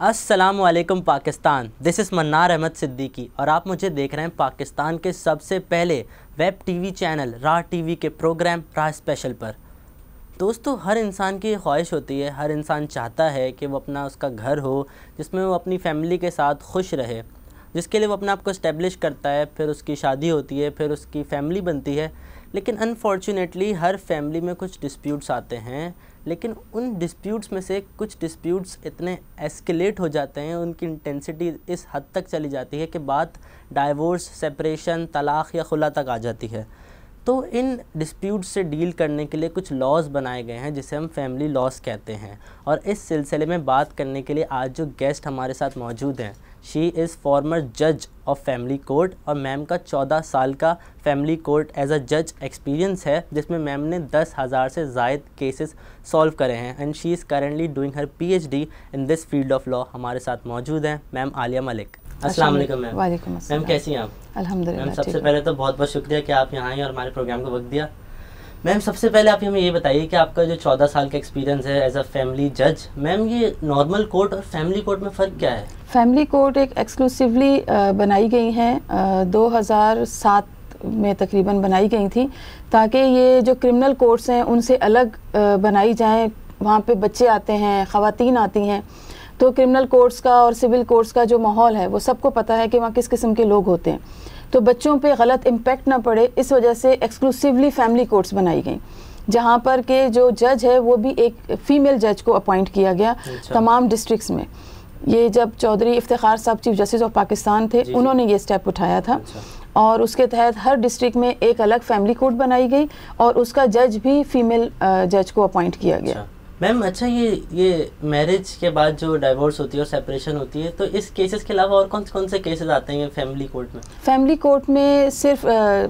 अस्सलामुअलैकुम Pakistan, this is Mannar Ahmad Siddiqui और आप मुझे देख रहे हैं पाकिस्तान के सबसे पहले वेब टीवी चैनल राह टीवी के प्रोग्राम राह स्पेशल पर। दोस्तों, हर इंसान की ख्वाहिश होती है, हर इंसान चाहता है कि वो अपना उसका घर हो जिसमें वो अपनी फ़ैमिली के साथ खुश रहे, जिसके लिए वो अपने आप को इस्टेब्लिश करता है, फिर उसकी शादी होती है, फिर उसकी फ़ैमिली बनती है। लेकिन अनफॉर्चुनेटली हर फैमिली में कुछ डिस्प्यूट्स आते हैं, लेकिन उन डिस्प्यूट्स में से कुछ डिस्प्यूट्स इतने एस्केलेट हो जाते हैं, उनकी इंटेंसिटी इस हद तक चली जाती है कि बात डाइवोर्स, सेपरेशन, तलाक़ या खुला तक आ जाती है। तो इन डिस्प्यूट्स से डील करने के लिए कुछ लॉज़ बनाए गए हैं जिसे हम फैमिली लॉज़ कहते हैं। और इस सिलसिले में बात करने के लिए आज जो गेस्ट हमारे साथ मौजूद हैं, शी इज़ फॉर्मर जज ऑफ फैमिली कोर्ट और मैम का 14 साल का फैमिली कोर्ट एज अ जज एक्सपीरियंस है, जिसमें मैम ने 10,000 से ज़ायद केसेस सॉल्व करे हैं and she is currently doing her PhD in this field of law. हमारे साथ मौजूद हैं मैम आलिया मलिक। अस्सलाम वालेकुम मैम। वालेकुम अस्सलाम। मैम कैसी हैं आप? अल्हम्दुलिल्लाह। मैम सबसे पहले तो बहुत बहुत शुक्रिया कि आप यहाँ आई और हमारे प्रोग्राम को वक्त दिया। मैम सबसे पहले आप हमें ये बताइए कि आपका जो 14 साल का एक्सपीरियंस है एज अ फैमिली जज, मैम ये नॉर्मल कोर्ट और फैमिली कोर्ट में फ़र्क क्या है? फैमिली कोर्ट एक एक्सक्लूसिवली बनाई गई हैं, 2007 में तकरीबन बनाई गई थी, ताकि ये जो क्रिमिनल कोर्ट्स हैं उनसे अलग बनाई जाएं। वहाँ पे बच्चे आते हैं, ख़वातीन आती हैं, तो क्रिमिनल कोर्ट्स का और सिविल कोर्ट्स का जो माहौल है वो सबको पता है कि वहाँ किस किस्म के लोग होते हैं, तो बच्चों पे गलत इम्पेक्ट ना पड़े, इस वजह से एक्सक्लूसिवली फैमिली कोर्ट्स बनाई गई, जहाँ पर के जो जज है वो भी एक फ़ीमेल जज को अपॉइंट किया गया तमाम डिस्ट्रिक्ट्स में। ये जब चौधरी इफ्तिखार साहब चीफ जस्टिस ऑफ पाकिस्तान थे, उन्होंने ये स्टेप उठाया था और उसके तहत हर डिस्ट्रिक्ट में एक अलग फैमिली कोर्ट बनाई गई और उसका जज भी फीमेल जज को अपॉइंट किया गया। मैम अच्छा, ये मैरिज के बाद जो डाइवोर्स होती है और सेपरेशन होती है, तो इस केसेस के अलावा और कौन से केसेस आते हैं फैमिली कोर्ट में? फैमिली कोर्ट में सिर्फ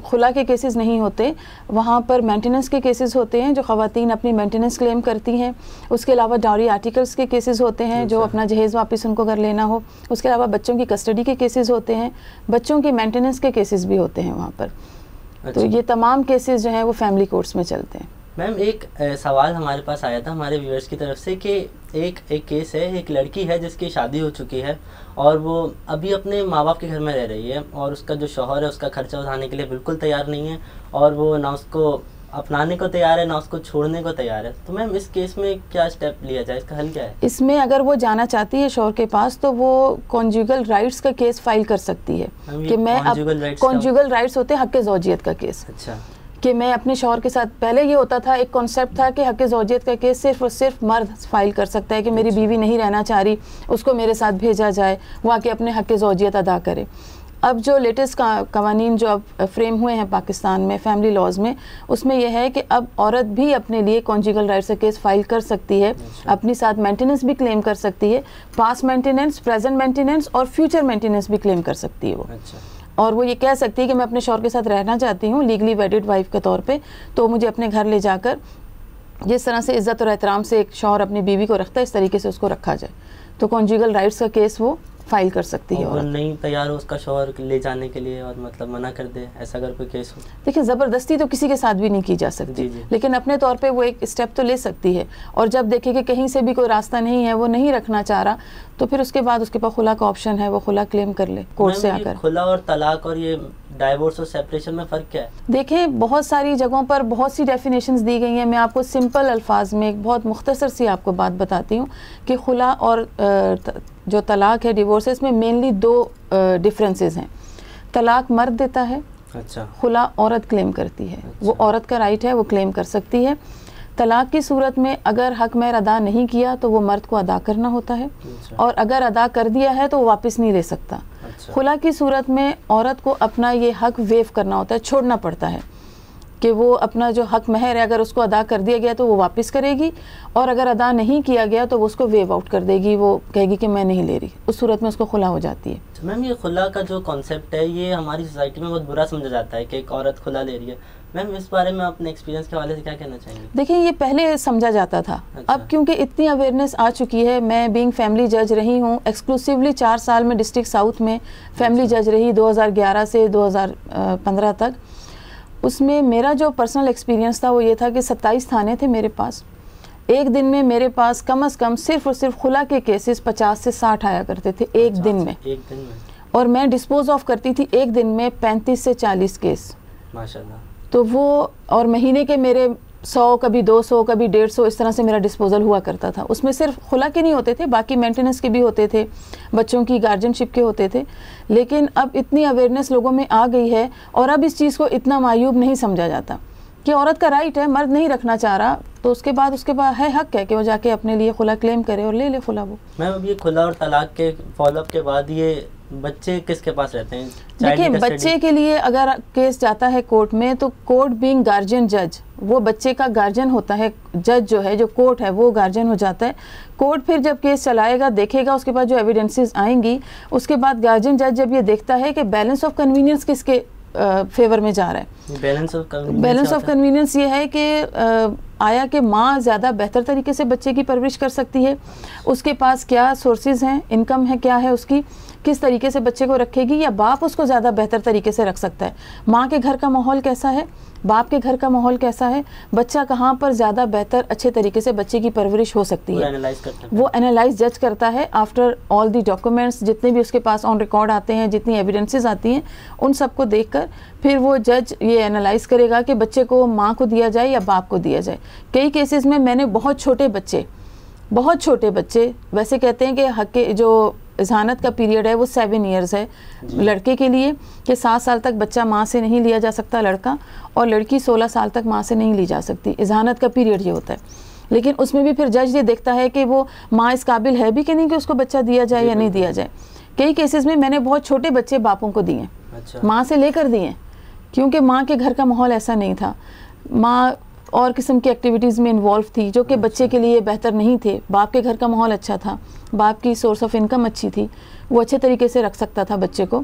खुला के केसेस नहीं होते, वहाँ पर मेंटेनेंस के केसेस होते हैं, जो ख़वातीन अपनी मेंटेनेंस क्लेम करती हैं। उसके अलावा डाउरी आर्टिकल्स के केसेस होते हैं, जो अपना जहेज़ वापस उनको अगर लेना हो। उसके अलावा बच्चों की कस्टडी के केसेस होते हैं, बच्चों की मेंटेनेंस के केसेस भी होते हैं वहाँ पर। तो ये तमाम केसेस जो हैं वो फैमिली कोर्ट्स में चलते हैं। मैम एक सवाल हमारे पास आया था हमारे व्यूअर्स की तरफ से कि एक केस है, एक लड़की है जिसकी शादी हो चुकी है और वो अभी अपने माँ बाप के घर में रह रही है और उसका जो शौहर है उसका खर्चा उठाने के लिए बिल्कुल तैयार नहीं है और वो ना उसको अपनाने को तैयार है ना उसको छोड़ने को तैयार है। तो मैम इस केस में क्या स्टेप लिया जाए, इसका हल क्या है? इसमें अगर वो जाना चाहती है शौहर के पास तो वो कॉन्जुगल राइट्स का केस फाइल कर सकती है कि मैं कॉन्जुगल राइट्स होते हैं हक़ ज़ौजियत का केस। अच्छा, कि मैं अपने शौहर के साथ, पहले ये होता था, एक कॉन्सेप्ट था कि हक़ ज़ौजियत का केस सिर्फ और सिर्फ मर्द फाइल कर सकता है कि मेरी बीवी नहीं रहना चाह रही, उसको मेरे साथ भेजा जाए, वो आके अपने हक़ ज़ौजियत अदा करे। अब जो लेटेस्ट कवानीन जो अब फ्रेम हुए हैं पाकिस्तान में फैमिली लॉज में, उसमें यह है कि अब औरत भी अपने लिए कॉन्जुगल राइट्स का केस फाइल कर सकती है, अपनी साथ मेंटेनेंस भी क्लेम कर सकती है, पास्ट मेंटेनेंस, प्रेजेंट मेंटेनेंस और फ्यूचर मेंटेनेंस भी क्लेम कर सकती है वो। और वो ये कह सकती है कि मैं अपने शौहर के साथ रहना चाहती हूँ लीगली वेडिड वाइफ के तौर पे, तो मुझे अपने घर ले जाकर जिस तरह से इज़्ज़त और एहतराम से एक शौहर अपनी बीवी को रखता है, इस तरीके से उसको रखा जाए, तो कॉन्जुगल राइट्स का केस वो फाइल कर सकती है। और नहीं तैयार हो उसका शौहर ले जाने के लिए और मतलब मना कर दे, ऐसा अगर कोई केस हो? देखिए, ज़बरदस्ती तो किसी के साथ भी नहीं की जा सकती, लेकिन अपने तौर पे वो एक स्टेप तो ले सकती है और जब देखे कि कहीं से भी कोई रास्ता नहीं है, वो नहीं रखना चाह रहा, तो फिर उसके बाद उसके पास खुला का ऑप्शन है, वो खुला क्लेम कर ले कोर्ट से आकर। खुला और तलाक और ये डाइवोर्स और सेपरेशन में फ़र्क क्या है? देखें, बहुत सारी जगहों पर बहुत सी डेफिनेशंस दी गई हैं। मैं आपको सिंपल अल्फाज में एक बहुत मुख्तसर सी आपको बात बताती हूँ कि खुला और जो तलाक है, डिवोर्स है, इसमें मेनली 2 डिफरेंसेस हैं। तलाक मर्द देता है, अच्छा, खुला औरत क्लेम करती है। अच्छा। वो औरत का राइट है, वो क्लेम कर सकती है। तलाक की सूरत में अगर हक महर अदा नहीं किया तो वो मर्द को अदा करना होता है। अच्छा। और अगर अदा कर दिया है तो वो वापस नहीं ले सकता। अच्छा। खुला की सूरत में औरत को अपना ये हक वेव करना होता है, छोड़ना पड़ता है कि वो अपना जो हक महर है अगर उसको अदा कर दिया गया तो वो वापस करेगी और अगर अदा नहीं किया गया तो वो उसको वेव आउट कर देगी, वो कहेगी कि मैं नहीं ले रही, उस सूरत में उसको खुला हो जाती है। मैम ये खुला का जो कॉन्सेप्ट है ये हमारी सोसाइटी में बहुत बुरा समझा जाता है कि एक औरत खुला ले रही है। मैम इस बारे में अपने एक्सपीरियंस के हवाले से क्या कहना चाहेंगे? देखिए, ये पहले समझा जाता था। अच्छा। अब क्योंकि इतनी अवेयरनेस आ चुकी है, मैं बीइंग फैमिली जज रही हूँ एक्सक्लूसिवली 4 साल में डिस्ट्रिक्ट साउथ में फैमिली जज रही 2011 से 2015 तक। उसमें मेरा जो पर्सनल एक्सपीरियंस था वो ये था कि 27 थाने थे मेरे पास, एक दिन में मेरे पास कम से कम सिर्फ और सिर्फ खुला के केसेस 50 से 60 आया करते थे एक दिन में। और मैं डिस्पोज ऑफ करती थी एक दिन में 35 से 40 केस माशाल्लाह। तो वो, और महीने के मेरे 100, कभी 200, कभी 150 इस तरह से मेरा डिस्पोजल हुआ करता था। उसमें सिर्फ खुला के नहीं होते थे, बाकी मेंटेनेंस के भी होते थे, बच्चों की गार्जियनशिप के होते थे। लेकिन अब इतनी अवेयरनेस लोगों में आ गई है और अब इस चीज़ को इतना मायूब नहीं समझा जाता कि औरत का राइट है, मर्द नहीं रखना चाह रहा तो उसके बाद है हक है कि वो जाके अपने लिए खुला क्लेम करे और ले ले खुला। वो मैम अब ये खुला और तलाक के फॉलोअप के बाद ये बच्चे किसके पास रहते हैं? देखिए, बच्चे के लिए अगर केस जाता है कोर्ट में तो कोर्ट बीइंग गार्जियन जज, वो बच्चे का गार्जियन होता है। जज जो है, जो कोर्ट है, वो गार्जियन हो जाता है। कोर्ट फिर जब केस चलाएगा, देखेगा, उसके बाद जो एविडेंसेस आएंगी, उसके बाद गार्जियन जज जब ये देखता है कि बैलेंस ऑफ कन्वीनियंस किसके फेवर में जा रहा है। बैलेंस ऑफ कन्वीनियंस ये है कि आया कि माँ ज़्यादा बेहतर तरीके से बच्चे की परवरिश कर सकती है, उसके पास क्या सोर्सेज हैं, इनकम है क्या है उसकी, किस तरीके से बच्चे को रखेगी, या बाप उसको ज़्यादा बेहतर तरीके से रख सकता है। माँ के घर का माहौल कैसा है, बाप के घर का माहौल कैसा है, बच्चा कहाँ पर ज़्यादा बेहतर अच्छे तरीके से बच्चे की परवरिश हो सकती है, वो एनालाइज जज करता है आफ्टर ऑल दी डॉक्यूमेंट्स, जितने भी उसके पास ऑन रिकॉर्ड आते हैं, जितनी एविडेंसेस आती हैं, उन सबको देखकर फिर वो जज ये एनालाइज करेगा कि बच्चे को माँ को दिया जाए या बाप को दिया जाए। कई केसेस में मैंने बहुत छोटे बच्चे, वैसे कहते हैं कि हक के जो इज़हानत का पीरियड है वो 7 ईयर्स है लड़के के लिए, कि 7 साल तक बच्चा माँ से नहीं लिया जा सकता लड़का, और लड़की 16 साल तक माँ से नहीं ली जा सकती। इज़हानत का पीरियड ये होता है। लेकिन उसमें भी फिर जज ये देखता है कि वो माँ इस काबिल है भी कि नहीं कि उसको बच्चा दिया जाए या नहीं दिया जाए। कई केसेस में मैंने बहुत छोटे बच्चे बापों को दिए, माँ से लेकर दिए, क्योंकि माँ के घर का माहौल ऐसा नहीं था, माँ और किस्म की एक्टिविटीज़ में इन्वॉल्व थी जो कि बच्चे के लिए बेहतर नहीं थे। बाप के घर का माहौल अच्छा था, बाप की सोर्स ऑफ इनकम अच्छी थी, वो अच्छे तरीके से रख सकता था बच्चे को।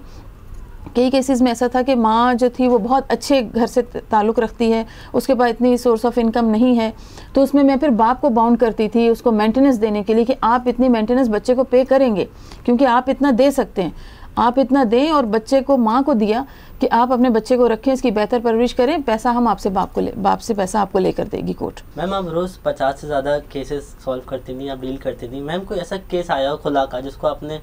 कई केसेस में ऐसा था कि माँ जो थी वो बहुत अच्छे घर से ताल्लुक़ रखती है, उसके पास इतनी सोर्स ऑफ इनकम नहीं है, तो उसमें मैं फिर बाप को बाउंड करती थी उसको मेंटेनेंस देने के लिए कि आप इतनी मेंटेनेंस बच्चे को पे करेंगे क्योंकि आप इतना दे सकते हैं, आप इतना दें। और बच्चे को माँ को दिया कि आप अपने बच्चे को रखें, इसकी बेहतर परवरिश करें, पैसा हम आपसे बाप से पैसा आपको लेकर देगी कोर्ट। मैम आप रोज़ 50 से ज़्यादा केसेस सॉल्व करती थी या डील करती थी, मैम कोई ऐसा केस आया हो खुला का जिसको आपने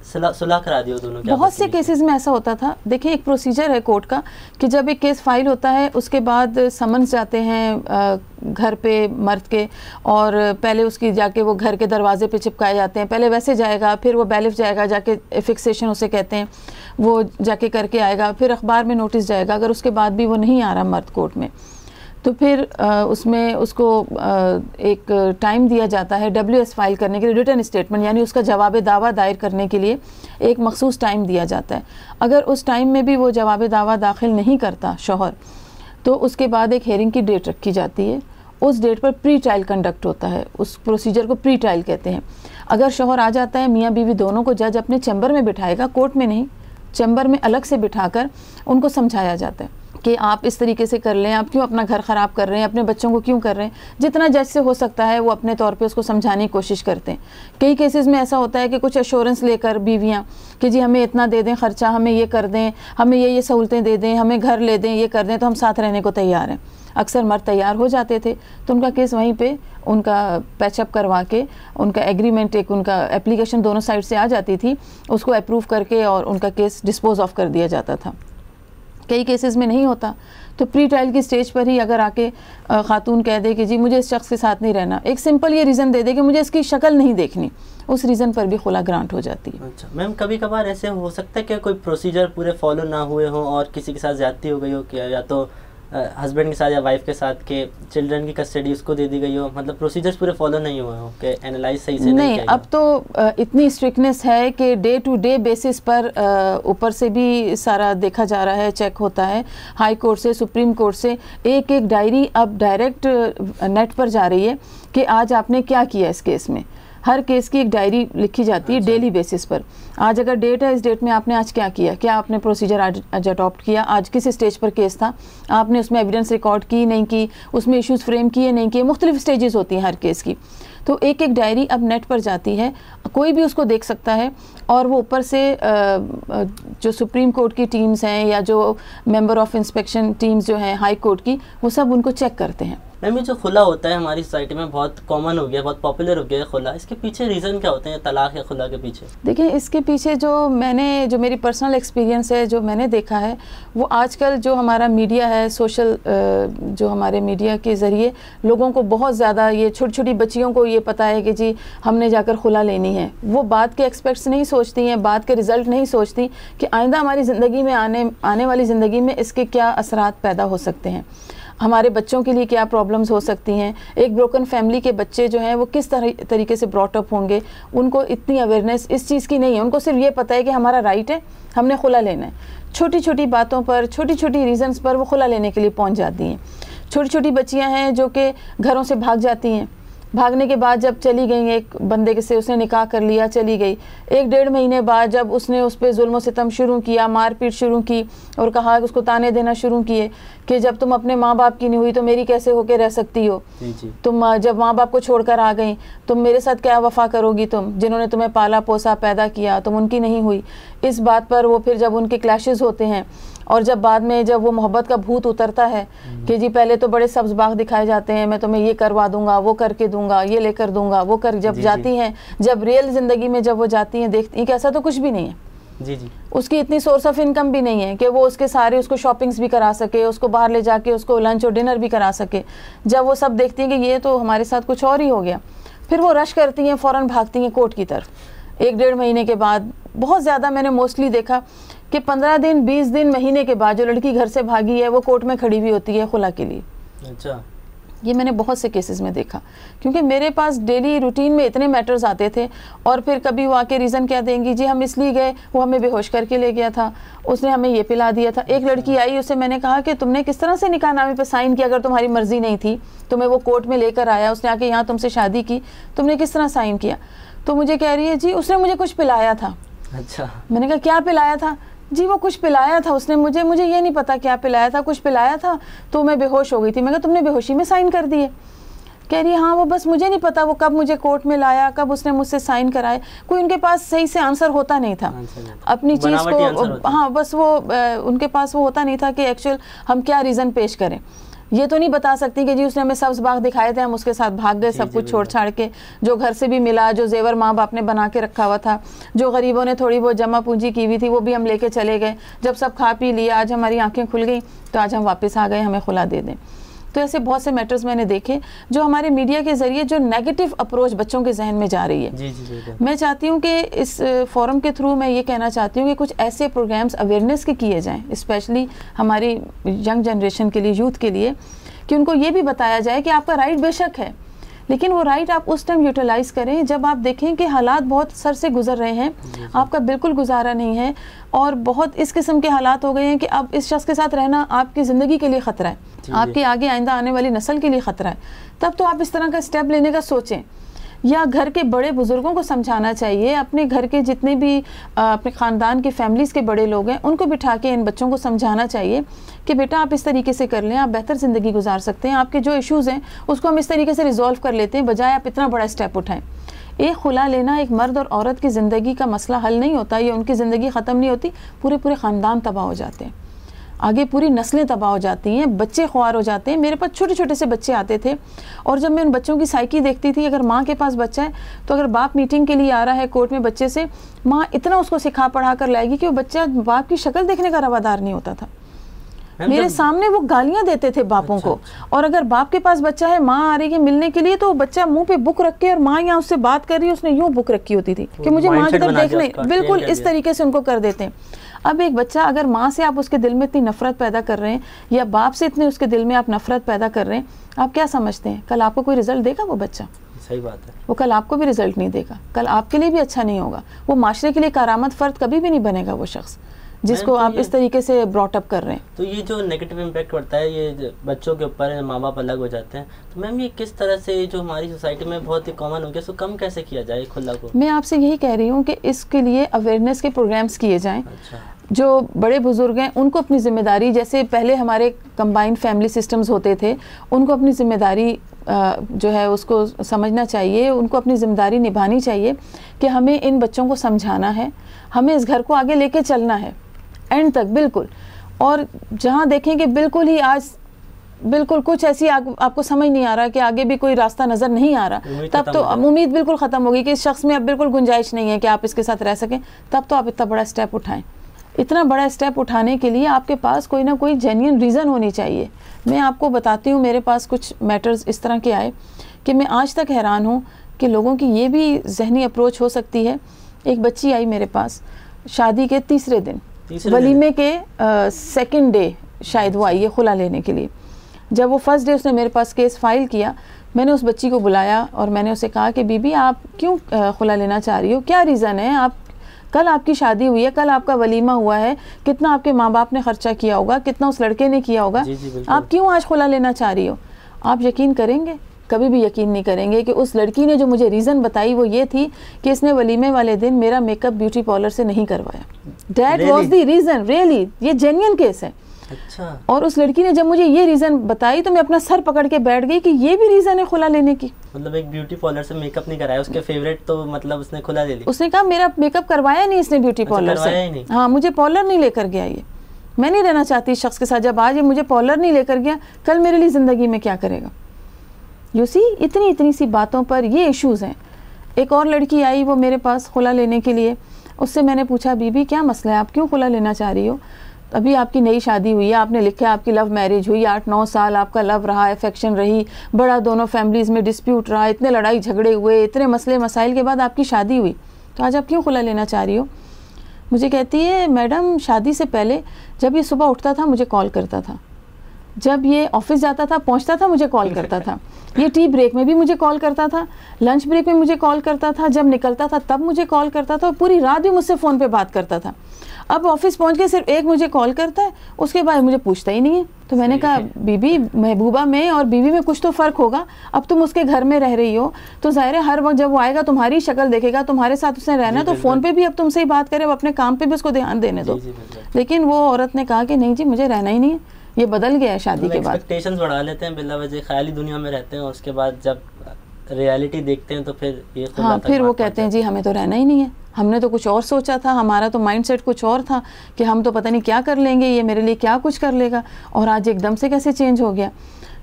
सुलह करा दियो दोनों के? बहुत से केसेस में ऐसा होता था। देखिए, एक प्रोसीजर है कोर्ट का कि जब एक केस फाइल होता है उसके बाद समन्स जाते हैं घर पे मर्द के, और पहले उसकी जाके वो घर के दरवाजे पे चिपकाए जाते हैं। पहले वैसे जाएगा, फिर वो बैलिफ जाएगा, जाके फिक्सेशन उसे कहते हैं, वो जाके करके आएगा, फिर अखबार में नोटिस जाएगा। अगर उसके बाद भी वो नहीं आ रहा मर्द कोर्ट में तो फिर उसमें उसको एक टाइम दिया जाता है WS फाइल करने के लिए, रिटन स्टेटमेंट, यानी उसका जवाब दावा दायर करने के लिए एक मखसूस टाइम दिया जाता है। अगर उस टाइम में भी वो जवाब दावा दाखिल नहीं करता शौहर, तो उसके बाद एक हेयरिंग की डेट रखी जाती है। उस डेट पर प्री ट्रायल कंडक्ट होता है, उस प्रोसीजर को प्री ट्रायल कहते हैं। अगर शौहर आ जाता है, मियाँ बीवी दोनों को जज अपने चैम्बर में बिठाएगा, कोर्ट में नहीं, चैम्बर में अलग से बिठाकर उनको समझाया जाता है कि आप इस तरीके से कर लें, आप क्यों अपना घर ख़राब कर रहे हैं, अपने बच्चों को क्यों कर रहे हैं। जितना जज से हो सकता है वो अपने तौर पे उसको समझाने की कोशिश करते हैं। कई केसेस में ऐसा होता है कि कुछ एश्योरेंस लेकर बीवियां कि जी हमें इतना दे दें खर्चा, हमें ये कर दें, हमें ये सहूलतें दे दें, हमें घर ले दें, ये कर दें तो हम साथ रहने को तैयार हैं। अक्सर मर्द तैयार हो जाते थे तो उनका केस वहीं पे उनका पैचअप करवा के, उनका एग्रीमेंट, एक उनका एप्लीकेशन दोनों साइड से आ जाती थी, उसको अप्रूव करके और उनका केस डिस्पोज ऑफ कर दिया जाता था। कई केसेस में नहीं होता तो प्री ट्रायल की स्टेज पर ही अगर आके खातून कह दे कि जी मुझे इस शख्स के साथ नहीं रहना, एक सिंपल ये रीज़न दे दे कि मुझे इसकी शक्ल नहीं देखनी, उस रीज़न पर भी खुला ग्रांट हो जाती है। अच्छा मैम, कभी कभार ऐसे हो सकता है कि कोई प्रोसीजर पूरे फॉलो ना हुए हो और किसी के साथ ज़्यादती हो गई हो, क्या या तो हस्बैंड के साथ या वाइफ के साथ के चिल्ड्रन की कस्टडी उसको दे दी गई हो, मतलब प्रोसीजर्स पूरे फॉलो नहीं हुए हो कि एनालाइज सही से नहीं किया? अब तो इतनी स्ट्रिक्टनेस है कि डे टू डे बेसिस पर ऊपर से भी सारा देखा जा रहा है, चेक होता है। हाई कोर्ट से, सुप्रीम कोर्ट से एक एक डायरी अब डायरेक्ट नेट पर जा रही है कि आज आपने क्या किया इस केस में। हर केस की एक डायरी लिखी जाती है डेली बेसिस पर। आज अगर डेट है, इस डेट में आपने आज क्या किया, क्या आपने प्रोसीजर आज अडॉप्ट किया, आज किस स्टेज पर केस था, आपने उसमें एविडेंस रिकॉर्ड की नहीं की, उसमें इश्यूज फ्रेम किए नहीं किए, मुख्तलिफ स्टेजेस होती हैं हर केस की। तो एक एक डायरी अब नेट पर जाती है, कोई भी उसको देख सकता है और वो ऊपर से जो सुप्रीम कोर्ट की टीम्स हैं या जो मेंबर ऑफ इंस्पेक्शन टीम्स जो हैं हाई कोर्ट की, वो सब उनको चेक करते हैं। मैम, ये जो खुला होता है हमारी सोसाइटी में बहुत कॉमन हो गया, बहुत पॉपुलर हो गया है खुला, इसके पीछे रीज़न क्या होते हैं तलाक या खुला के पीछे? देखिए, इसके पीछे जो मेरी पर्सनल एक्सपीरियंस है, जो मैंने देखा है, वो आजकल जो हमारा मीडिया है, सोशल जो हमारे मीडिया के ज़रिए लोगों को बहुत ज़्यादा, ये छोटी छोटी बच्चियों को ये पता है कि जी हमने जाकर खुला लेनी है। वो बात के एक्सपेक्ट्स नहीं सोचती हैं, बात के रिज़ल्ट नहीं सोचती कि आइंदा हमारी ज़िंदगी में आने वाली ज़िंदगी में इसके क्या असरात पैदा हो सकते हैं, हमारे बच्चों के लिए क्या प्रॉब्लम्स हो सकती हैं, एक ब्रोकन फैमिली के बच्चे जो हैं वो किस तरीके से ब्रॉट अप होंगे। उनको इतनी अवेयरनेस इस चीज़ की नहीं है, उनको सिर्फ ये पता है कि हमारा राइट है, हमने खुला लेना है। छोटी छोटी बातों पर, छोटी छोटी रीज़न्स पर वो खुला लेने के लिए पहुंच जाती हैं। छोटी छोटी बच्चियां हैं जो कि घरों से भाग जाती हैं, भागने के बाद जब चली गई एक बंदे से, उसने निकाह कर लिया, चली गई, 1-1.5 महीने बाद जब उसने उस पर जुल्म सितम शुरू किया, मारपीट शुरू की और कहा, उसको ताने देना शुरू किए कि जब तुम अपने माँ बाप की नहीं हुई तो मेरी कैसे होके रह सकती हो, तुम जब माँ बाप को छोड़कर आ गई, तुम मेरे साथ क्या वफ़ा करोगी, तुम जिन्होंने तुम्हें पाला पोसा पैदा किया, तुम उनकी नहीं हुई। इस बात पर वो फिर जब उनके क्लैशेस होते हैं और जब बाद में जब वो मोहब्बत का भूत उतरता है कि जी पहले तो बड़े सब्ज़ बाग दिखाए जाते हैं, मैं तुम्हें ये करवा दूंगा, वो करके दूंगा, ये लेकर दूंगा, वो कर, जब जाती हैं, जब रियल ज़िंदगी में जब वो जाती हैं, देखती हैं कि ऐसा तो कुछ भी नहीं है। जी जी, उसकी इतनी सोर्स ऑफ इनकम भी नहीं है कि वो उसके सारे उसको शॉपिंग्स भी करा सके, उसको बाहर ले जाके उसको लंच और डिनर भी करा सके। जब वो सब देखती हैं कि ये तो हमारे साथ कुछ और ही हो गया, फिर वो रश करती हैं, फ़ौरन भागती हैं कोर्ट की तरफ। 1-1.5 महीने के बाद, बहुत ज़्यादा मैंने मोस्टली देखा कि 15 दिन, 20 दिन, महीने के बाद जो लड़की घर से भागी है वो कोर्ट में खड़ी हुई होती है खुला के लिए। अच्छा, ये मैंने बहुत से केसेस में देखा, क्योंकि मेरे पास डेली रूटीन में इतने मैटर्स आते थे। और फिर कभी वो आके रीज़न क्या देंगी, जी हम इसलिए गए, वो हमें बेहोश करके ले गया था, उसने हमें ये पिला दिया था। एक लड़की आई, उससे मैंने कहा कि तुमने किस तरह से निकाहनामे पे साइन किया, अगर तुम्हारी मर्जी नहीं थी, तुम्हें वो कोर्ट में लेकर आया, उसने आके यहाँ तुमसे शादी की, तुमने किस तरह साइन किया? तो मुझे कह रही है, जी उसने मुझे कुछ पिलाया था। अच्छा, मैंने कहा क्या पिलाया था? जी वो कुछ पिलाया था उसने मुझे ये नहीं पता क्या पिलाया था, कुछ पिलाया था तो मैं बेहोश हो गई थी। मैं कहा तुमने बेहोशी में साइन कर दिए? कह रही है हाँ, वो बस मुझे नहीं पता वो कब मुझे कोर्ट में लाया, कब उसने मुझसे साइन कराए। कोई उनके पास सही से आंसर होता नहीं था अपनी चीज़ को। हाँ, बस वो उनके पास वो होता नहीं था कि एक्चुअल हम क्या रीज़न पेश करें। ये तो नहीं बता सकती कि जी उसने हमें सब्ज़ बाग दिखाए थे, हम उसके साथ भाग गए, सब कुछ छोड़ छाड़ के, जो घर से भी मिला, जो जेवर माँ बाप ने बना के रखा हुआ था, जो गरीबों ने थोड़ी बहुत जमा पूंजी की हुई थी, वो भी हम लेके चले गए। जब सब खा पी लिया, आज हमारी आंखें खुल गई तो आज हम वापस आ गए, हमें खुला दे दें। तो ऐसे बहुत से मैटर्स मैंने देखे जो हमारे मीडिया के ज़रिए जो नेगेटिव अप्रोच बच्चों के जहन में जा रही है। जी। मैं चाहती हूँ कि इस फोरम के थ्रू मैं ये कहना चाहती हूँ कि कुछ ऐसे प्रोग्राम्स अवेयरनेस के किए जाएँ, स्पेशली हमारी यंग जनरेशन के लिए, यूथ के लिए, कि उनको ये भी बताया जाए कि आपका राइट बेशक है, लेकिन वो राइट आप उस टाइम यूटिलाइज़ करें जब आप देखें कि हालात बहुत सर से गुजर रहे हैं, आपका बिल्कुल गुजारा नहीं है और बहुत इस किस्म के हालात हो गए हैं कि अब इस शख्स के साथ रहना आपकी ज़िंदगी के लिए ख़तरा है, आपकी आगे आइंदा आने वाली नस्ल के लिए ख़तरा है। तब तो आप इस तरह का स्टेप लेने का सोचें। या घर के बड़े बुज़ुर्गों को समझाना चाहिए, अपने घर के जितने भी अपने ख़ानदान के फैमिलीज़ के बड़े लोग हैं उनको बिठा के इन बच्चों को समझाना चाहिए कि बेटा आप इस तरीके से कर लें, आप बेहतर ज़िंदगी गुजार सकते हैं, आपके जो इश्यूज़ हैं उसको हम इस तरीके से रिजॉल्व कर लेते हैं, बजाय आप इतना बड़ा स्टेप उठाएं। एक खुला लेना एक मर्द और औरत की ज़िंदगी का मसला हल नहीं होता, ये उनकी ज़िंदगी ख़त्म नहीं होती, पूरे पूरे ख़ानदान तबाह हो जाते हैं, आगे पूरी नस्लें तबाह हो जाती हैं, बच्चे ख्वार हो जाते हैं। मेरे पास छोटे छोटे से बच्चे आते थे और जब मैं उन बच्चों की साइकी देखती थी, अगर माँ के पास बच्चा है तो अगर बाप मीटिंग के लिए आ रहा है कोर्ट में बच्चे से, माँ इतना उसको सिखा पढ़ा कर लाएगी कि वो बच्चा बाप की शक्ल देखने का रवादार नहीं होता था। मेरे सामने वो गालियां देते थे बापों को। और अगर बाप के पास बच्चा है, माँ आ रही है मिलने के लिए, तो बच्चा मुंह पे बुक रख के और माँ यहाँ उससे बात कर रही है, उसने यूँ बुक रखी होती थी कि मुझे माँ की तरफ देखने, बिल्कुल इस तरीके से उनको कर देते हैं। अब एक बच्चा, अगर माँ से आप उसके दिल में इतनी नफरत पैदा कर रहे हैं या बाप से इतने उसके दिल में आप नफरत पैदा कर रहे हैं, आप क्या समझते हैं कल आपको कोई रिजल्ट देगा वो बच्चा? सही बात है, वो कल आपको भी रिजल्ट नहीं देगा, कल आपके लिए भी अच्छा नहीं होगा, वो माशरे के लिए कारामद फ़र्द कभी भी नहीं बनेगा वो शख्स जिसको तो आप इस तरीके से ब्रॉट अप कर रहे हैं। तो ये जो नेगेटिव इम्पैक्ट पड़ता है ये बच्चों के ऊपर, माँ बाप अलग हो जाते हैं, तो मैम ये किस तरह से जो हमारी सोसाइटी में बहुत ही कॉमन हो गया, इसको कम कैसे किया जाए खुला को? मैं आपसे यही कह रही हूँ कि इसके लिए अवेयरनेस के प्रोग्राम्स किए जाएँ। जो बड़े बुज़ुर्ग हैं उनको अपनी ज़िम्मेदारी, जैसे पहले हमारे कंबाइंड फैमिली सिस्टम्स होते थे, उनको अपनी ज़िम्मेदारी जो है उसको समझना चाहिए, उनको अपनी ज़िम्मेदारी निभानी चाहिए कि हमें इन बच्चों को समझाना है, हमें इस घर को आगे लेके चलना है एंड तक बिल्कुल। और जहाँ देखें कि बिल्कुल ही आज बिल्कुल कुछ ऐसी आपको समझ नहीं आ रहा कि आगे भी कोई रास्ता नज़र नहीं आ रहा, तब तो उम्मीद बिल्कुल ख़त्म होगी कि इस शख्स में अब बिल्कुल गुंजाइश नहीं है कि आप इसके साथ रह सकें, तब तो आप इतना बड़ा स्टेप उठाएं। इतना बड़ा स्टेप उठाने के लिए आपके पास कोई ना कोई जेन्युइन रीज़न होनी चाहिए। मैं आपको बताती हूँ, मेरे पास कुछ मैटर्स इस तरह के आए कि मैं आज तक हैरान हूँ कि लोगों की ये भी जहनी अप्रोच हो सकती है। एक बच्ची आई मेरे पास शादी के तीसरे दिन, वलीमे के सेकंड डे शायद वो आई है खुला लेने के लिए। जब वो फर्स्ट डे उसने मेरे पास केस फाइल किया, मैंने उस बच्ची को बुलाया और मैंने उसे कहा कि बीबी आप क्यों खुला लेना चाह रही हो, क्या रीज़न है, आप कल आपकी शादी हुई है, कल आपका वलीमा हुआ है, कितना आपके माँ बाप ने खर्चा किया होगा, कितना उस लड़के ने किया होगा, आप क्यों आज खुला लेना चाह रही हो। आप यकीन करेंगे, कभी भी यकीन नहीं करेंगे कि उस लड़की ने जो मुझे रीज़न बताई वो ये थी कि इसने वलीमे वाले दिन मेरा मेकअप ब्यूटी पार्लर से नहीं करवाया। That was the reason, really, ये जेन्युइन केस है। अच्छा। और उस लड़की ने जब मुझे ये रीज़न बताई तो मैं अपना सर पकड़ के बैठ गई कि ये भी रीज़न है खुला लेने की। मतलब एक ब्यूटी पार्लर से मेकअप नहीं कराया, उसके फेवरेट तो मतलब उसने खुला ले लिया। उसने कहा मेरा मेकअप करवाया नहीं इसने ब्यूटी पार्लर से, हाँ मुझे पार्लर नहीं लेकर गया, ये मैं नहीं रहना चाहती इस शख्स के साथ, जब आज ये मुझे पार्लर नहीं लेकर गया कल मेरे लिए ज़िंदगी में क्या करेगा। यू सी, इतनी इतनी सी बातों पर ये इश्यूज़ हैं। एक और लड़की आई वो मेरे पास खुला लेने के लिए, उससे मैंने पूछा बीबी क्या मसला है, आप क्यों खुला लेना चाह रही हो, अभी आपकी नई शादी हुई है, आपने लिखा है आपकी लव मैरिज हुई, 8-9 साल आपका लव रहा, अफेक्शन रही, बड़ा दोनों फैमिलीज़ में डिस्प्यूट रहा, इतने लड़ाई झगड़े हुए, इतने मसले मसाइल के बाद आपकी शादी हुई, तो आज आप क्यों खुला लेना चाह रही हो। मुझे कहती है मैडम शादी से पहले जब ये सुबह उठता था मुझे कॉल करता था, जब ये ऑफिस जाता था पहुंचता था मुझे कॉल करता था, ये टी ब्रेक में भी मुझे कॉल करता था, लंच ब्रेक में मुझे कॉल करता था, जब निकलता था तब मुझे कॉल करता था, और पूरी रात भी मुझसे फ़ोन पे बात करता था। अब ऑफिस पहुंच के सिर्फ एक मुझे कॉल करता है, उसके बाद मुझे पूछता ही नहीं है। तो मैंने कहा बीबी, महबूबा में और बीवी में कुछ तो फ़र्क होगा, अब तुम उसके घर में रह रही हो तो ज़ाहिर है हर वक्त जब वो आएगा तुम्हारी शक्ल देखेगा, तुम्हारे साथ उसने रहना, तो फ़ोन पे भी अब तुमसे ही बात करे, अब अपने काम पे भी उसको ध्यान देने दो। लेकिन वो औरत ने कहा कि नहीं जी मुझे रहना ही नहीं है, ये बदल गया है शादी के बाद। एक्सपेक्टेशंस बढ़ा लेते हैं, बिला वजह ख्याली दुनिया में रहते हैं, और उसके बाद जब रियलिटी देखते हैं तो फिर ये हाँ, फिर वो कहते हैं जी हमें तो रहना ही नहीं है, हमने तो कुछ और सोचा था, हमारा तो माइंडसेट कुछ और था कि हम तो पता नहीं क्या कर लेंगे, ये मेरे लिए क्या कुछ कर लेगा, और आज एकदम से कैसे चेंज हो गया।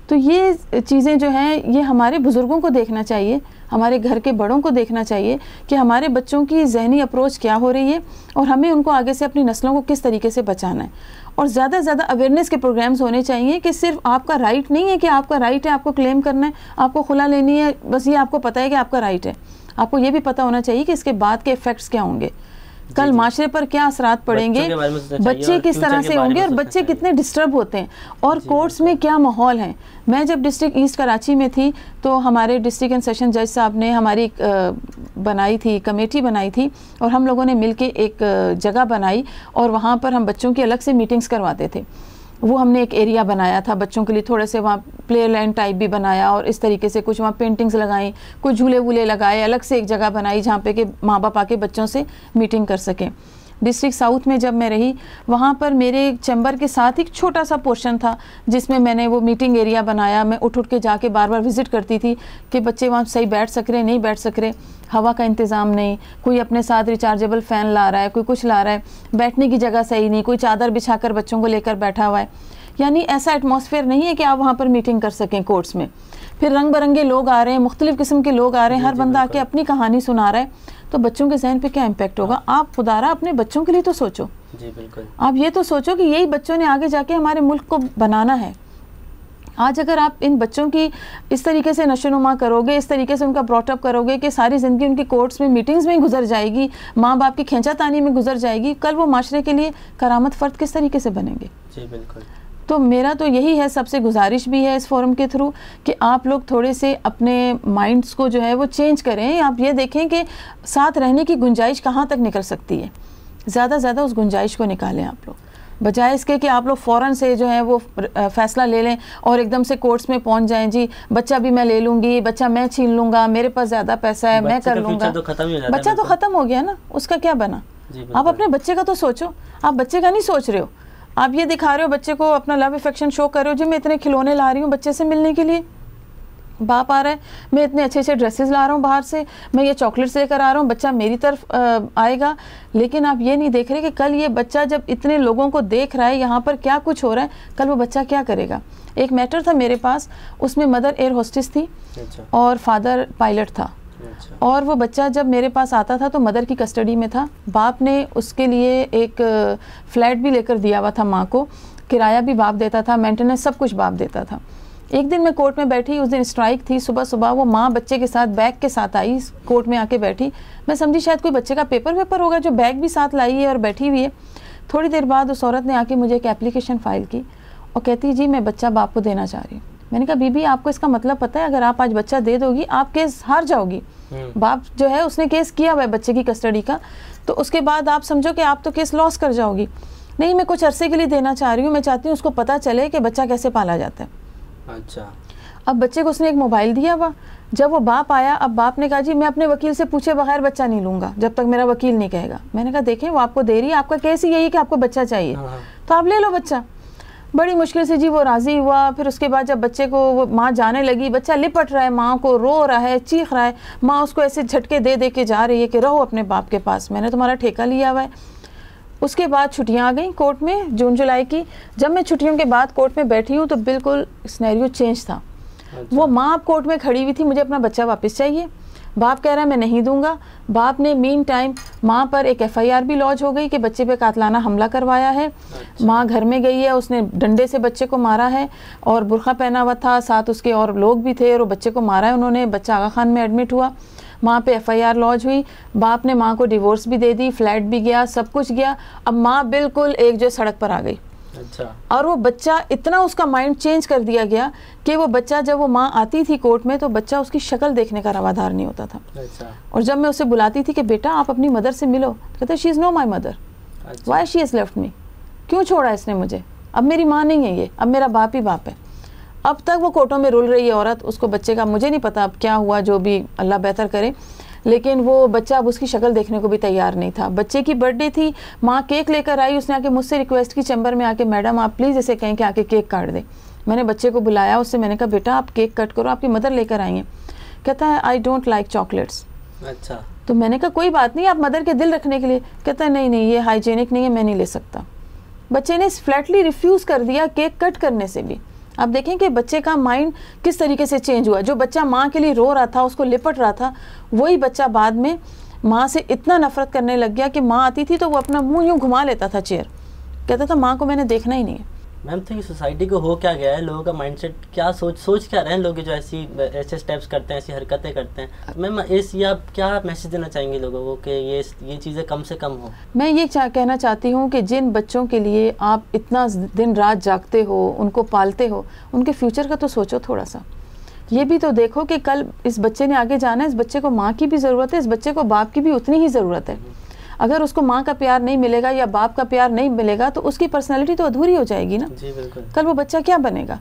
तो ये चीज़ें जो हैं ये हमारे बुज़ुर्गों को देखना चाहिए, हमारे घर के बड़ों को देखना चाहिए कि हमारे बच्चों की जहनी अप्रोच क्या हो रही है और हमें उनको आगे से अपनी नस्लों को किस तरीके से बचाना है। और ज़्यादा से ज़्यादा अवेयरनेस के प्रोग्राम्स होने चाहिए कि सिर्फ आपका राइट नहीं है कि आपका राइट है, आपको क्लेम करना है, आपको खुला लेनी है, बस ये आपको पता है कि आपका राइट है। आपको ये भी पता होना चाहिए कि इसके बाद के इफ़ेक्ट्स क्या होंगे, कल माशरे पर क्या असरात पड़ेंगे, बच्चे किस तरह से होंगे और बच्चे कितने डिस्टर्ब होते हैं, और कोर्ट्स में क्या माहौल है। मैं जब डिस्ट्रिक्ट ईस्ट कराची में थी तो हमारे डिस्ट्रिक्ट एंड सेशन जज साहब ने हमारी बनाई थी, कमेटी बनाई थी, और हम लोगों ने मिलके एक जगह बनाई और वहाँ पर हम बच्चों की अलग से मीटिंग्स करवाते थे। वो हमने एक एरिया बनाया था बच्चों के लिए, थोड़े से वहाँ प्ले लैंड टाइप भी बनाया, और इस तरीके से कुछ वहाँ पेंटिंग्स लगाई, कुछ झूले वूले लगाए, अलग से एक जगह बनाई जहाँ पे कि माँ बाप आके बच्चों से मीटिंग कर सकें। डिस्ट्रिक्ट साउथ में जब मैं रही वहाँ पर मेरे चैम्बर के साथ एक छोटा सा पोर्शन था जिसमें मैंने वो मीटिंग एरिया बनाया। मैं उठ के जाके बार बार विज़िट करती थी कि बच्चे वहाँ सही बैठ सक रहे नहीं बैठ सक रहे, हवा का इंतज़ाम नहीं, कोई अपने साथ रिचार्जेबल फ़ैन ला रहा है, कोई कुछ ला रहा है, बैठने की जगह सही नहीं, कोई चादर बिछाकर बच्चों को लेकर बैठा हुआ है। यानी ऐसा एटमॉस्फेयर नहीं है कि आप वहाँ पर मीटिंग कर सकें कोर्ट्स में। फिर रंग बिरंगे लोग आ रहे हैं, मुख्तलिफ़ किस्म के लोग आ रहे हैं, हर बंदा आके अपनी कहानी सुना रहा है, तो बच्चों के जहन पे क्या इम्पेक्ट होगा। आप खुदारा अपने बच्चों के लिए तो सोचो। जी बिल्कुल। आप ये तो सोचो कि यही बच्चों ने आगे जाके हमारे मुल्क को बनाना है। आज अगर आप इन बच्चों की इस तरीके से नशोनुमा करोगे, इस तरीके से उनका ब्रॉटअप करोगे कि सारी ज़िंदगी उनकी कोर्ट्स में मीटिंग्स में ही गुजर जाएगी, माँ बाप की खींचातानी में गुजर जाएगी, कल वो माशरे के लिए करामत फ़र्द किस तरीके से बनेंगे। जी बिल्कुल। तो मेरा तो यही है, सबसे गुजारिश भी है इस फोरम के थ्रू कि आप लोग थोड़े से अपने माइंड्स को जो है वो चेंज करें। आप ये देखें कि साथ रहने की गुंजाइश कहाँ तक निकल सकती है, ज़्यादा से ज़्यादा उस गुंजाइश को निकालें आप लोग, बजाय इसके कि आप लोग फ़ौरन से जो है वो फ़ैसला ले लें और एकदम से कोर्ट्स में पहुंच जाएं। जी बच्चा भी मैं ले लूँगी, बच्चा मैं छीन लूँगा, मेरे पास ज़्यादा पैसा है, मैं कर लूँगा। बच्चा तो ख़त्म हो गया ना, उसका क्या बना। आप अपने बच्चे का तो सोचो, आप बच्चे का नहीं सोच रहे हो। आप ये दिखा रहे हो बच्चे को, अपना लव अफेक्शन शो कर रहे हो, जी मैं इतने खिलौने ला रही हूँ बच्चे से मिलने के लिए, बाप आ रहा है, मैं इतने अच्छे अच्छे ड्रेसेस ला रहा हूँ बाहर से, मैं ये चॉकलेट्स लेकर आ रहा हूँ, बच्चा मेरी तरफ आएगा। लेकिन आप ये नहीं देख रहे कि कल ये बच्चा जब इतने लोगों को देख रहा है, यहाँ पर क्या कुछ हो रहा है, कल वो बच्चा क्या करेगा। एक मैटर था मेरे पास, उसमें मदर एयर होस्टेस थी और फादर पायलट था। और वो बच्चा जब मेरे पास आता था तो मदर की कस्टडी में था। बाप ने उसके लिए एक फ्लैट भी लेकर दिया हुआ था माँ को, किराया भी बाप देता था, मेंटेनेंस सब कुछ बाप देता था। एक दिन मैं कोर्ट में बैठी, उस दिन स्ट्राइक थी, सुबह सुबह वो माँ बच्चे के साथ बैग के साथ आई, कोर्ट में आके बैठी। मैं समझी शायद कोई बच्चे का पेपर होगा जो बैग भी साथ लाई है और बैठी हुई है। थोड़ी देर बाद उस औरत ने आके मुझे एक एप्लीकेशन फाइल की और कहती जी मैं बच्चा बाप को देना चाह रही हूँ। मैंने कहा बीबी आपको इसका मतलब पता है, अगर आप आज बच्चा दे दोगी आप केस हार जाओगी। बाप जो है उसने केस किया हुआ है बच्चे की कस्टडी का, तो उसके बाद आप समझो कि आप तो केस लॉस कर जाओगी। नहीं, मैं कुछ अरसे के लिए देना चाह रही हूँ, मैं चाहती हूँ उसको पता चले कि बच्चा कैसे पाला जाता है। अच्छा। अब बच्चे को उसने एक मोबाइल दिया हुआ। जब वो बाप आया, अब बाप ने कहा जी मैं अपने वकील से पूछे बगैर बच्चा नहीं लूँगा जब तक मेरा वकील नहीं कहेगा। मैंने कहा देखें वो आपको दे रही है, आपका केस ही यही है कि आपको बच्चा चाहिए, तो आप ले लो बच्चा। बड़ी मुश्किल से जी वो राज़ी हुआ। फिर उसके बाद जब बच्चे को वो माँ जाने लगी, बच्चा लिपट रहा है माँ को, रो रहा है, चीख रहा है, माँ उसको ऐसे झटके दे दे के जा रही है कि रहो अपने बाप के पास, मैंने तुम्हारा ठेका लिया हुआ है। उसके बाद छुट्टियां आ गई कोर्ट में, जून जुलाई की। जब मैं छुट्टियों के बाद कोर्ट में बैठी हूँ तो बिल्कुल सिनेरियो चेंज था। अच्छा। वो माँ कोर्ट में खड़ी हुई थी, मुझे अपना बच्चा वापस चाहिए। बाप कह रहा है मैं नहीं दूंगा। बाप ने मीन टाइम माँ पर एक FIR भी लॉन्च हो गई कि बच्चे पे कातलाना हमला करवाया है। अच्छा। माँ घर में गई है, उसने डंडे से बच्चे को मारा है और बुर्का पहना हुआ था, साथ उसके और लोग भी थे और वो बच्चे को मारा है उन्होंने। बच्चा आगा खान में एडमिट हुआ, माँ पे FIR लॉन्च हुई। बाप ने माँ को डिवोर्स भी दे दी, फ्लैट भी गया, सब कुछ गया। अब माँ बिल्कुल एक जो सड़क पर आ गई। अच्छा। और वो बच्चा इतना उसका माइंड चेंज कर दिया गया कि वो बच्चा जब वो माँ आती थी कोर्ट में तो बच्चा उसकी शक्ल देखने का रवादार नहीं होता था। अच्छा। और जब मैं उसे बुलाती थी कि बेटा आप अपनी मदर से मिलो, कहते she is know my mother, why she is left me, क्यों छोड़ा इसने मुझे, अब मेरी माँ नहीं है ये, अब मेरा बाप ही बाप है। अब तक वो कोर्टों में रुल रही है औरत, उसको बच्चे का मुझे नहीं पता अब क्या हुआ, जो भी अल्लाह बेहतर करे, लेकिन वो बच्चा अब उसकी शक्ल देखने को भी तैयार नहीं था। बच्चे की बर्थडे थी, माँ केक लेकर आई, उसने आके मुझसे रिक्वेस्ट की चैम्बर में आके मैडम आप प्लीज़ इसे कहें कि आके केक काट दे। मैंने बच्चे को बुलाया, उससे मैंने कहा बेटा आप केक कट करो, आपकी मदर लेकर आई हैं। कहता है आई डोंट लाइक चॉकलेट्स। अच्छा। तो मैंने कहा कोई बात नहीं, आप मदर के दिल रखने के लिए। कहता है नहीं नहीं ये हाइजीनिक नहीं है, मैं नहीं ले सकता। बच्चे ने फ्लैटली रिफ्यूज़ कर दिया केक कट करने से भी। आप देखें कि बच्चे का माइंड किस तरीके से चेंज हुआ। जो बच्चा माँ के लिए रो रहा था, उसको लिपट रहा था, वही बच्चा बाद में माँ से इतना नफरत करने लग गया कि माँ आती थी तो वो अपना मुंह यूँ घुमा लेता था चेयर, कहता था माँ को मैंने देखना ही नहीं है। मैम तो ये सोसाइटी को हो क्या गया है, लोगों का माइंडसेट क्या सोच क्या रहे हैं लोग जो ऐसे स्टेप्स करते हैं, ऐसी हरकतें करते हैं। मैम ये आप क्या मैसेज देना चाहेंगी लोगों को कि ये चीज़ें कम से कम हो? मैं ये कहना चाहती हूँ कि जिन बच्चों के लिए आप इतना दिन रात जागते हो, उनको पालते हो, उनके फ्यूचर का तो सोचो थोड़ा सा। ये भी तो देखो कि कल इस बच्चे ने आगे जाना है, इस बच्चे को माँ की भी ज़रूरत है, इस बच्चे को बाप की भी उतनी ही ज़रूरत है। अगर उसको माँ का प्यार नहीं मिलेगा या बाप का प्यार नहीं मिलेगा तो उसकी पर्सनैलिटी तो अधूरी हो जाएगी ना। जी बिल्कुल। कल वो बच्चा क्या बनेगा?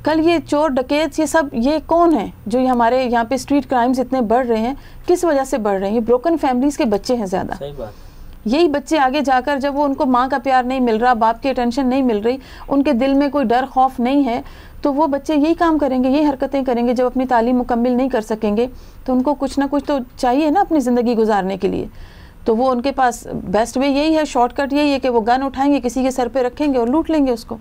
कल ये चोर डकैत ये सब ये कौन है जो ये हमारे यहाँ पे स्ट्रीट क्राइम्स इतने बढ़ रहे हैं, किस वजह से बढ़ रहे हैं? ये ब्रोकन फैमिलीज़ के बच्चे हैं ज़्यादा। सही बात। यही बच्चे आगे जाकर जब वो उनको माँ का प्यार नहीं मिल रहा, बाप की अटेंशन नहीं मिल रही, उनके दिल में कोई डर खौफ नहीं है, तो वो बच्चे यही काम करेंगे, यही हरकतें करेंगे। जब अपनी तालीम मुकम्मिल नहीं कर सकेंगे तो उनको कुछ ना कुछ तो चाहिए ना अपनी ज़िंदगी गुजारने के लिए। तो वो उनके पास बेस्ट वे यही है, शॉर्टकट यही है कि वो गन उठाएंगे, किसी के सर पे रखेंगे और लूट लेंगे उसको,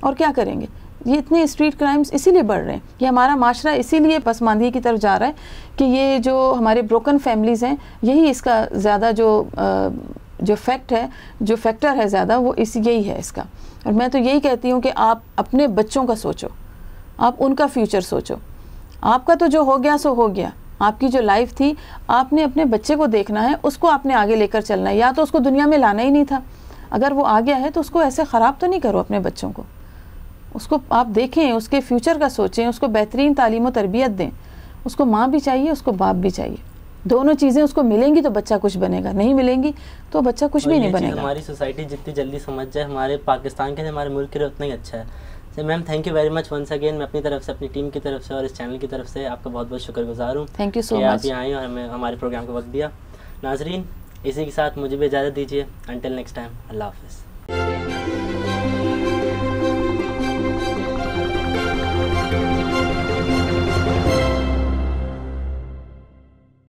और क्या करेंगे। ये इतने स्ट्रीट क्राइम्स इसीलिए बढ़ रहे हैं, ये हमारा माशरा इसीलिए पसमानदगी की तरफ जा रहा है कि ये जो हमारे ब्रोकन फैमिलीज़ हैं, यही इसका ज़्यादा जो फैक्ट है, जो फैक्टर है ज़्यादा, वो यही है इसका। और मैं तो यही कहती हूँ कि आप अपने बच्चों का सोचो, आप उनका फ्यूचर सोचो। आपका तो जो हो गया सो हो गया, आपकी जो लाइफ थी आपने अपने बच्चे को देखना है, उसको आपने आगे लेकर चलना है। या तो उसको दुनिया में लाना ही नहीं था, अगर वो आ गया है तो उसको ऐसे ख़राब तो नहीं करो अपने बच्चों को। उसको आप देखें, उसके फ्यूचर का सोचें, उसको बेहतरीन तालीम और तरबियत दें। उसको माँ भी चाहिए, उसको बाप भी चाहिए, दोनों चीज़ें उसको मिलेंगी तो बच्चा कुछ बनेगा, नहीं मिलेंगी तो बच्चा कुछ भी नहीं बनेगा। हमारी सोसाइटी जितनी जल्दी समझ जाए हमारे पाकिस्तान के लिए, हमारे मुल्क के लिए उतना ही अच्छा है। So ma'am thank you very much once again. मैं अपनी तरफ से, अपनी टीम की तरफ से और इस चैनल की तरफ से आपका बहुत बहुत शुक्रगुजार हूँ। Thank you so much. आप यहाँ आई और हमें हमारे प्रोग्राम को वक्त दिया। नाजरीन, इसी के साथ मुझे भी इजाज़त दीजिए। अंटिल नेक्स्ट टाइम, अल्लाह हाफ़िज़।